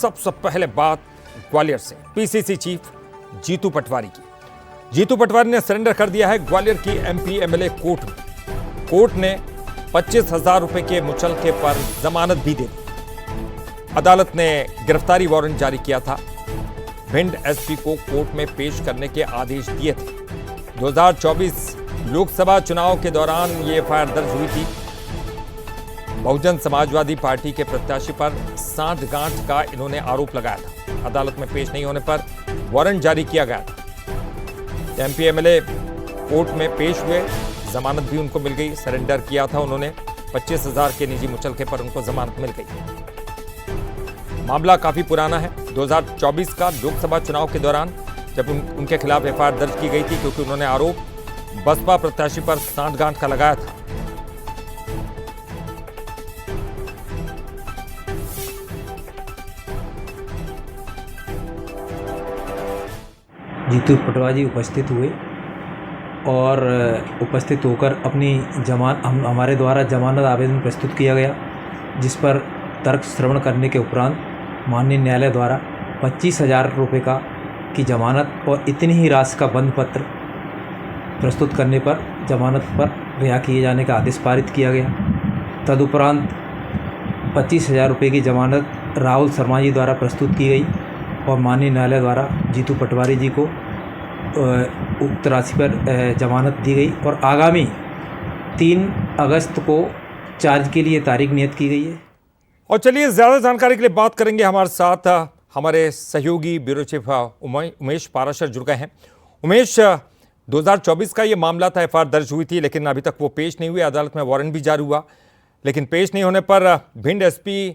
सबसे पहले बात ग्वालियर से पीसीसी चीफ जीतू पटवारी की। जीतू पटवारी ने सरेंडर कर दिया है ग्वालियर की एमपी एमएलए कोर्ट में। कोर्ट ने 25,000 रुपए के मुचलके पर जमानत भी दे दी। अदालत ने गिरफ्तारी वारंट जारी किया था। भिंड एसपी को कोर्ट में पेश करने के आदेश दिए थे। 2024 लोकसभा चुनाव के दौरान ये एफआईआर दर्ज हुई थी। बहुजन समाजवादी पार्टी के प्रत्याशी पर सांठगांठ का इन्होंने आरोप लगाया था। अदालत में पेश नहीं होने पर वारंट जारी किया गया था। एमपी एमएलए कोर्ट में पेश हुए, जमानत भी उनको मिल गई। सरेंडर किया था उन्होंने। 25,000 के निजी मुचलके पर उनको जमानत मिल गई। मामला काफी पुराना है। 2024 का लोकसभा चुनाव के दौरान जब उनके खिलाफ एफआईआर दर्ज की गई थी, क्योंकि उन्होंने आरोप बसपा प्रत्याशी पर सांठगांठ का लगाया था। जीतू पटवारी जी उपस्थित हुए और उपस्थित होकर अपनी हमारे द्वारा जमानत आवेदन प्रस्तुत किया गया, जिस पर तर्क श्रवण करने के उपरांत माननीय न्यायालय द्वारा 25,000 रुपये की जमानत और इतनी ही राशि का बंद पत्र प्रस्तुत करने पर जमानत पर रिहा किए जाने का आदेश पारित किया गया। तदुपरांत 25,000 रुपये की जमानत राहुल शर्मा जी द्वारा प्रस्तुत की गई और माननीय न्यायालय द्वारा जीतू पटवारी जी को उक्त राशि पर जमानत दी गई और आगामी 3 अगस्त को चार्ज के लिए तारीख नियत की गई है। और चलिए ज्यादा जानकारी के लिए बात करेंगे। हमारे साथ हमारे सहयोगी ब्यूरो चीफ उमेश पाराशर जुड़ गए हैं। उमेश, 2024 का ये मामला था, एफआईआर दर्ज हुई थी, लेकिन अभी तक वो पेश नहीं हुई। अदालत में वारंट भी जारी हुआ, लेकिन पेश नहीं होने पर भिंड एसपी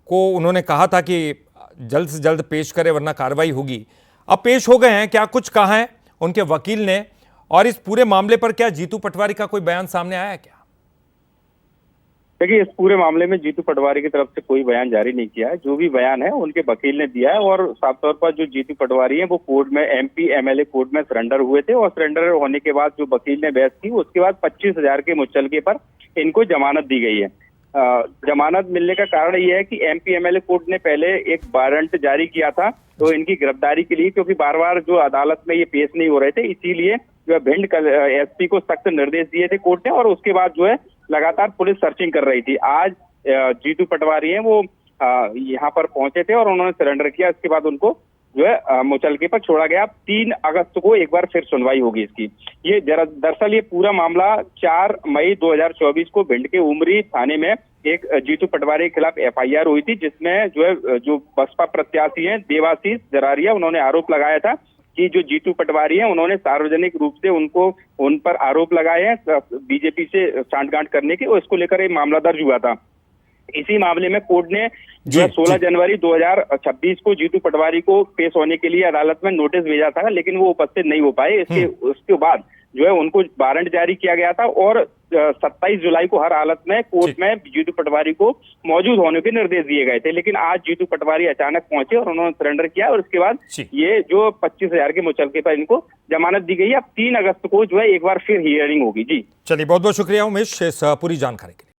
को उन्होंने कहा था कि जल्द से जल्द पेश करें वरना कार्रवाई होगी। अब पेश हो गए हैं, क्या कुछ कहा है उनके वकील ने, और इस पूरे मामले पर क्या जीतू पटवारी का कोई बयान सामने आया है क्या? देखिए, इस पूरे मामले में जीतू पटवारी की तरफ से कोई बयान जारी नहीं किया है। जो भी बयान है उनके वकील ने दिया है और साफ तौर पर जो जीतू पटवारी है वो कोर्ट में एमपी एमएलए कोर्ट में सरेंडर हुए थे और सरेंडर होने के बाद जो वकील ने बहस की, उसके बाद 25,000 के मुचलके पर इनको जमानत दी गई है। जमानत मिलने का कारण यह है कि एमपी एमएलए कोर्ट ने पहले एक वारंट जारी किया था तो इनकी गिरफ्तारी के लिए, क्योंकि बार बार जो अदालत में ये पेश नहीं हो रहे थे, इसीलिए जो है भिंड एसपी को सख्त निर्देश दिए थे कोर्ट ने और उसके बाद जो है लगातार पुलिस सर्चिंग कर रही थी। आज जीतू पटवारी हैं वो यहाँ पर पहुंचे थे और उन्होंने सरेंडर किया। इसके बाद उनको जो है मुचलके पर छोड़ा गया। 3 अगस्त को एक बार फिर सुनवाई होगी इसकी। ये दरअसल ये पूरा मामला 4 मई 2024 को भिंड के उमरी थाने में एक जीतू पटवारी के खिलाफ एफआईआर हुई थी, जिसमें जो है जो बसपा प्रत्याशी हैं देवाशीष जरारिया, उन्होंने आरोप लगाया था कि जो जीतू पटवारी हैं उन्होंने सार्वजनिक रूप से उन पर आरोप लगाए हैं बीजेपी से सांठगांठ करने के, और इसको लेकर एक मामला दर्ज हुआ था। इसी मामले में कोर्ट ने जो 16 जनवरी 2026 को जीतू पटवारी को पेश होने के लिए अदालत में नोटिस भेजा था, लेकिन वो उपस्थित नहीं हो पाए। उसके बाद जो है उनको वारंट जारी किया गया था और 27 जुलाई को हर हालत में कोर्ट में जीतू पटवारी को मौजूद होने के निर्देश दिए गए थे। लेकिन आज जीतू पटवारी अचानक पहुंचे और उन्होंने सरेंडर किया और उसके बाद ये जो 25,000 के मुचलके पर इनको जमानत दी गई है। अब 3 अगस्त को जो है एक बार फिर हियरिंग होगी। जी चलिए, बहुत बहुत शुक्रिया उमेश इस पूरी जानकारी के लिए।